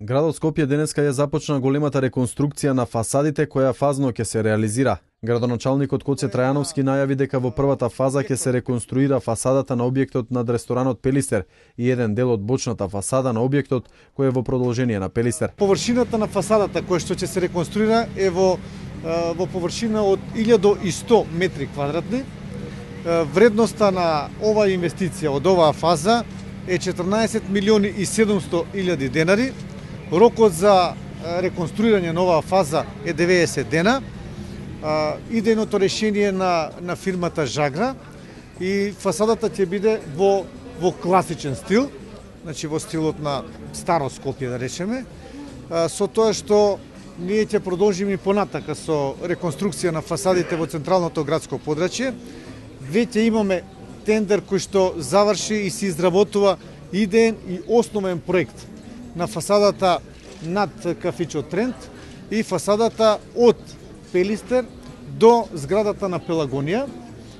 Градот Скопје денеска ја започна големата реконструкција на фасадите која фазно ќе се реализира. Градоначалникот Коце Трајановски најави дека во првата фаза ќе се реконструира фасадата на објектот над ресторанот Пелистер и еден дел од бочната фасада на објектот кој е во продолжение на Пелистер. Површината на фасадата која што ќе се реконструира е во површина од 1100 метри квадратни. Вредноста на оваа инвестиција од оваа фаза е 14 милиони и 700 илјади денари. Рокот за реконструирање на оваа фаза е 90 дена. Идејното решение на фирмата Жагра и фасадата ќе биде во класичен стил, значи во стилот на старо Скопје да речеме, со тоа што ние ќе продолжиме и понатака со реконструкција на фасадите во централното градско подрачје. Веќе имаме тендер кој што заврши и се изработува идеен и основен проект на фасадата над кафичот Трент и фасадата од Пелистер до зградата на Пелагонија.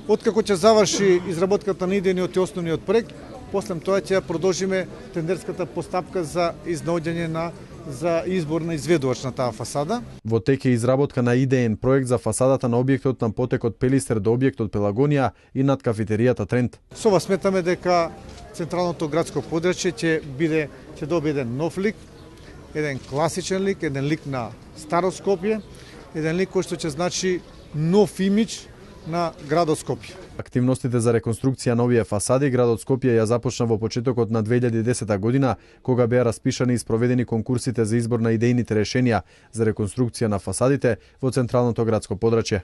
Откако ќе заврши изработката на идејниот и основниот проект, после тоа ќе продолжиме тендерската постапка за изнаоѓање за избор на изведувач на таа фасада. Во тек е изработка на идеен проект за фасадата на објектот на потекот Пелистер до објектот Пелагонија и над кафетеријата Трент. Со ова сметаме дека централното градско подрачје ќе добие еден нов лик, еден класичен лик, еден лик на старо Скопје, еден лик кој што ќе значи нов имидж на градот Скопје. Активностите за реконструкција на овие фасади градот Скопје ја започна во почетокот на 2010 година, кога беа распишани и спроведени конкурсите за избор на идејните решенија за реконструкција на фасадите во централното градско подрачје.